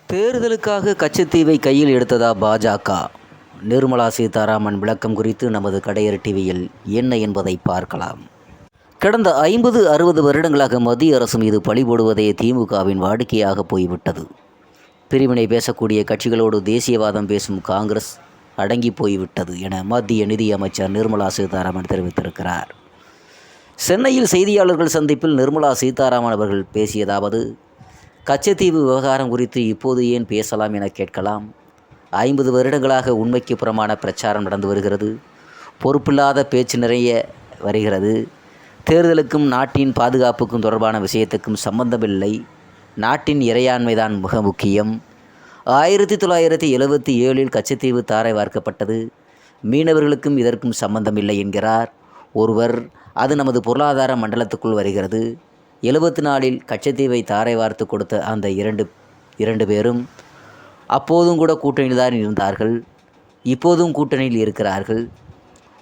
தேர்தலுக்காக கச்சத்தீவை கையில் எடுத்ததா பாஜக? நிர்மலா சீதாராமன் விளக்கம் குறித்து நமது கடையர் டிவியில் என்ன என்பதை பார்க்கலாம். கடந்த 50-60 வருடங்களாக மத்திய அரசு மீது பழி போடுவதே திமுகவின் வாடிக்கையாக போய்விட்டது. பிரிவினை பேசக்கூடிய கட்சிகளோடு தேசியவாதம் பேசும் காங்கிரஸ் அடங்கி போய்விட்டது என மத்திய நிதியமைச்சர் நிர்மலா சீதாராமன் தெரிவித்திருக்கிறார். சென்னையில் செய்தியாளர்கள் சந்திப்பில் நிர்மலா சீதாராமன் அவர்கள் பேசியதாவது: கச்சத்தீவு விவகாரம் குறித்து இப்போது ஏன் பேசலாம் என கேட்கலாம். 50 வருடங்களாக உண்மைக்கு புறமான பிரச்சாரம் நடந்து வருகிறது. பொறுப்பில்லாத பேச்சு நிறைய வருகிறது. தேர்தலுக்கும் நாட்டின் பாதுகாப்புக்கும் தொடர்பான விஷயத்துக்கும் சம்பந்தமில்லை. நாட்டின் இறையாண்மைதான் மிக முக்கியம். 1977 கச்சத்தீவு தாரை வார்க்கப்பட்டது. மீனவர்களுக்கும் இதற்கும் சம்பந்தமில்லை என்கிறார் ஒருவர். அது நமது பொருளாதார மண்டலத்துக்குள் வருகிறது. 74 கச்சத்தீவை தாரை வார்த்து கொடுத்த அந்த இரண்டு பேரும் அப்போதும் கூட கூட்டணியில் தான் இருந்தார்கள். இப்போதும் கூட்டணியில் இருக்கிறார்கள்.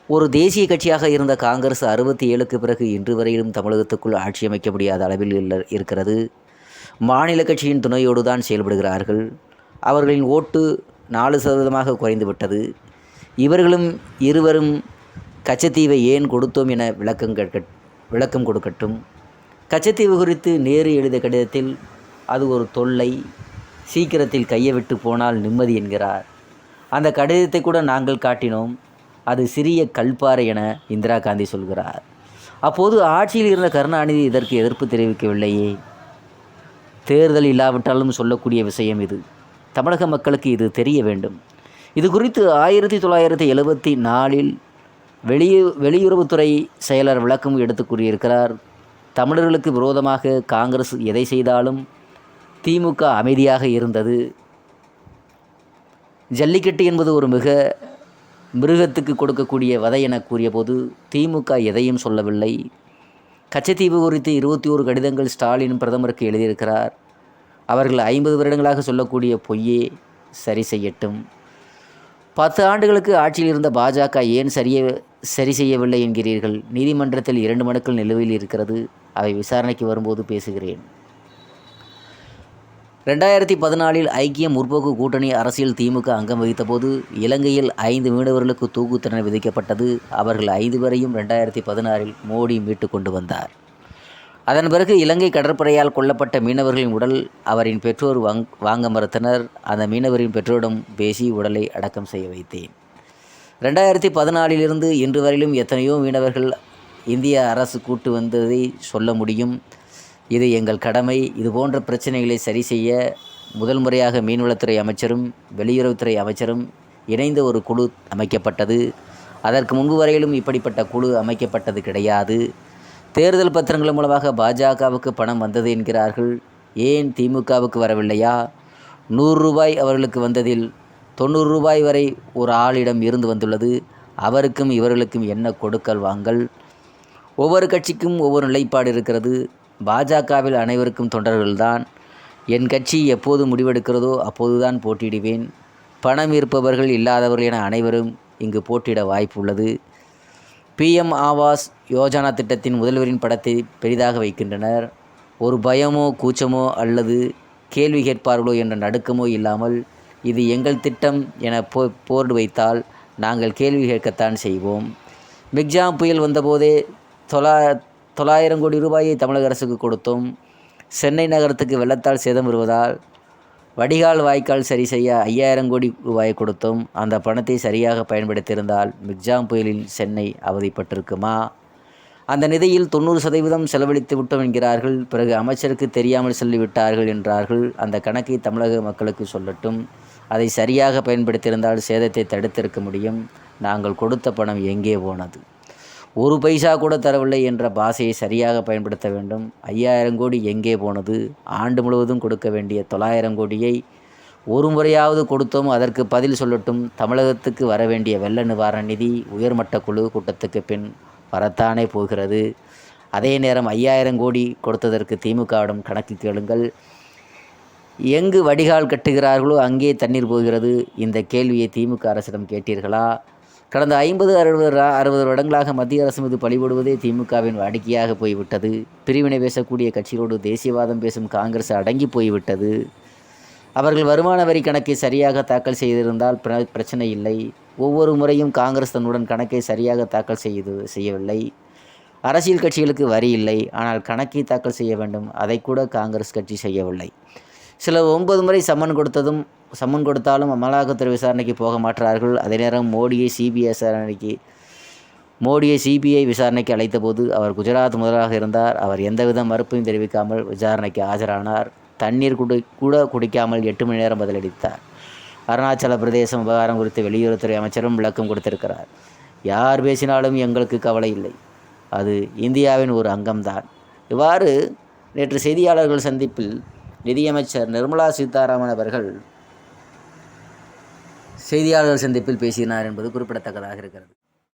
ஒரு தேசிய கட்சியாக இருந்த காங்கிரஸ் 67க்கு பிறகு இன்று வரையிலும் தமிழகத்துக்குள் ஆட்சி அமைக்க முடியாத அளவில் இருக்கிறது. மாநில கட்சியின் துணையோடு தான் செயல்படுகிறார்கள். அவர்களின் ஓட்டு 4% குறைந்து விட்டது. இவர்களும் இருவரும் கச்சத்தீவை ஏன் கொடுத்தோம் என விளக்கம் கொடுக்கட்டும். கச்சத்தீவு குறித்து நேரு எழுதிய கடிதத்தில் அது ஒரு தொல்லை, சீக்கிரத்தில் கையை விட்டு போனால் நிம்மதி என்கிறார். அந்த கடிதத்தை கூட நாங்கள் காட்டினோம். அது சிறிய கல்பாறை என இந்திரா காந்தி சொல்கிறார். அப்போது ஆட்சியில் இருந்த கருணாநிதி இதற்கு எதிர்ப்பு தெரிவிக்கவில்லையே. தேர்தல் இல்லாவிட்டாலும் சொல்லக்கூடிய விஷயம் இது. தமிழக மக்களுக்கு இது தெரிய வேண்டும். இது குறித்து 1974 வெளியுறவுத்துறை செயலர் விளக்கம் எடுத்து கூறியிருக்கிறார். தமிழர்களுக்கு விரோதமாக காங்கிரஸ் எதை செய்தாலும் திமுக அமைதியாக இருந்தது. ஜல்லிக்கட்டு என்பது ஒரு மிருகத்துக்கு கொடுக்கக்கூடிய வதை என கூறியபோது திமுக எதையும் சொல்லவில்லை. கச்சத்தீவு குறித்து 21 கடிதங்கள் ஸ்டாலின் பிரதமருக்கு எழுதியிருக்கிறார். அவர்கள் 50 வருடங்களாக சொல்லக்கூடிய பொய்யே சரி செய்யட்டும். 10 ஆண்டுகளுக்கு ஆட்சியில் இருந்த பாஜக ஏன் சரி செய்யவில்லை என்கிறீர்கள். நீதிமன்றத்தில் 2 மனுக்கள் நிலுவையில் இருக்கிறது. அவை விசாரணைக்கு வரும்போது பேசுகிறேன். 2014 ஐக்கிய முற்போக்கு கூட்டணி அரசியல் திமுக அங்கம் வகித்தபோது இலங்கையில் 5 மீனவர்களுக்கு தூக்கு தண்டனை விதிக்கப்பட்டது. அவர்கள் 5 பேரையும் 2016 மோடி மீட்டு கொண்டு வந்தார். அதன் பிறகு இலங்கை கடற்படையால் கொல்லப்பட்ட மீனவர்களின் உடல் அவரின் பெற்றோர் வாங்க மறுத்தனர். அந்த மீனவரின் பெற்றோரிடம் பேசி உடலை அடக்கம் செய்ய வைத்தேன். 2014 இன்று வரையிலும் எத்தனையோ மீனவர்கள் இந்திய அரசு கூட்டு வந்ததை சொல்ல முடியும். இது எங்கள் கடமை. இதுபோன்ற பிரச்சனைகளை சரி செய்ய முதல் முறையாக மீன்வளத்துறை அமைச்சரும் வெளியுறவுத்துறை அமைச்சரும் இணைந்த ஒரு குழு அமைக்கப்பட்டது. அதற்கு முன்பு வரையிலும் இப்படிப்பட்ட குழு அமைக்கப்பட்டது கிடையாது. தேர்தல் பத்திரங்கள் மூலமாக பாஜகவுக்கு பணம் வந்தது என்கிறார்கள். ஏன் திமுகவுக்கு வரவில்லையா? 100 ரூபாய் அவர்களுக்கு வந்ததில் 90 ரூபாய் வரை ஒரு ஆளிடம் இருந்து வந்துள்ளது. அவருக்கும் இவர்களுக்கும் என்ன கொடுக்கல் வாங்கல்? ஒவ்வொரு கட்சிக்கும் ஒவ்வொரு நிலைப்பாடு இருக்கிறது. பாஜகவில் அனைவருக்கும் தொண்டர்கள்தான். என் கட்சி எப்போது முடிவெடுக்கிறதோ அப்போதுதான் போட்டியிடுவேன். பணம் இருப்பவர்கள் இல்லாதவர்கள் என அனைவரும் இங்கு போட்டியிட வாய்ப்பு உள்ளது. PM ஆவாஸ் யோஜனா திட்டத்தின் முதல்வரின் படத்தை பெரிதாக வைக்கின்றனர். ஒரு பயமோ கூச்சமோ அல்லது கேள்வி கேட்பார்களோ என்ற நடுக்கமோ இல்லாமல் இது எங்கள் திட்டம் என போர்டு வைத்தால் நாங்கள் கேள்வி கேட்கத்தான் செய்வோம். மிக்ஜாம் புயல் வந்தபோதே 900 கோடி ரூபாயை தமிழக அரசுக்கு கொடுத்தோம். சென்னை நகரத்துக்கு வெள்ளத்தால் சேதம் வருவதால் வடிகால் வாய்க்கால் சரி செய்ய 5000 கோடி ரூபாயை கொடுத்தோம். அந்த பணத்தை சரியாக பயன்படுத்தியிருந்தால் மிக்ஜாம் புயலில் சென்னை அவதிப்பட்டிருக்குமா? அந்த நிதியில் 90% செலவழித்து விட்டோம் என்கிறார்கள். பிறகு அமைச்சருக்கு தெரியாமல் சொல்லிவிட்டார்கள் என்றார்கள். அந்த கணக்கை தமிழக மக்களுக்கு சொல்லட்டும். அதை சரியாக பயன்படுத்தியிருந்தால் சேதத்தை தடுத்திருக்க முடியும். நாங்கள் கொடுத்த பணம் எங்கே போனது? 1 பைசா கூட தரவில்லை என்ற பாஷையை சரியாக பயன்படுத்த வேண்டும். 5000 கோடி எங்கே போனது? ஆண்டு முழுவதும் கொடுக்க வேண்டிய 900 கோடியை ஒரு முறையாவது கொடுத்தோம். அதற்கு பதில் சொல்லட்டும். தமிழகத்துக்கு வர வேண்டிய வெள்ள நிவாரண நிதி உயர்மட்ட குழு கூட்டத்துக்கு பின் வரத்தானே போகிறது. அதே நேரம் 5000 கோடி கொடுத்ததற்கு திமுகவிடம் கணக்கு கேளுங்கள். எங்கு வடிகால் கட்டுகிறார்களோ அங்கே தண்ணீர் போகிறது. இந்த கேள்வியை திமுக அரசிடம் கேட்டீர்களா? கடந்த 50-60 வருடங்களாக மத்திய அரசு மீது பழிபடுவதே திமுகவின் வாடிக்கையாக போய்விட்டது. பிரிவினை பேசக்கூடிய கட்சிகளோடு தேசியவாதம் பேசும் காங்கிரஸ் அடங்கி போய்விட்டது. அவர்கள் வருமான வரி கணக்கை சரியாக தாக்கல் செய்திருந்தால் பிரச்சனை இல்லை. ஒவ்வொரு முறையும் காங்கிரஸ் தன்னுடன் கணக்கை சரியாக தாக்கல் செய்யவில்லை. அரசியல் கட்சிகளுக்கு வரி இல்லை, ஆனால் கணக்கை தாக்கல் செய்ய வேண்டும். அதை கூட காங்கிரஸ் கட்சி செய்யவில்லை. சில 9 முறை சம்மன் கொடுத்தாலும் அமலாக்கத்துறை விசாரணைக்கு போக மாட்டார்கள். அதே நேரம் மோடியை சிபிஐ விசாரணைக்கு அழைத்தபோது அவர் குஜராத் முதல்வராக இருந்தார். அவர் எந்தவித மறுப்பையும் தெரிவிக்காமல் விசாரணைக்கு ஆஜரானார். தண்ணீர் கூட குடிக்காமல் 8 மணி நேரம் பதிலளித்தார். அருணாச்சல பிரதேசம் விவகாரம் குறித்து வெளியுறவுத்துறை அமைச்சரும் விளக்கம் கொடுத்திருக்கிறார். யார் பேசினாலும் எங்களுக்கு கவலை இல்லை, அது இந்தியாவின் ஒரு அங்கம்தான். இவ்வாறு நேற்று செய்தியாளர்கள் சந்திப்பில் நிதியமைச்சர் நிர்மலா சீதாராமன் அவர்கள் செய்தியாளர்கள் சந்திப்பில் பேசினார் என்பது குறிப்பிடத்தக்கதாக இருக்கிறது.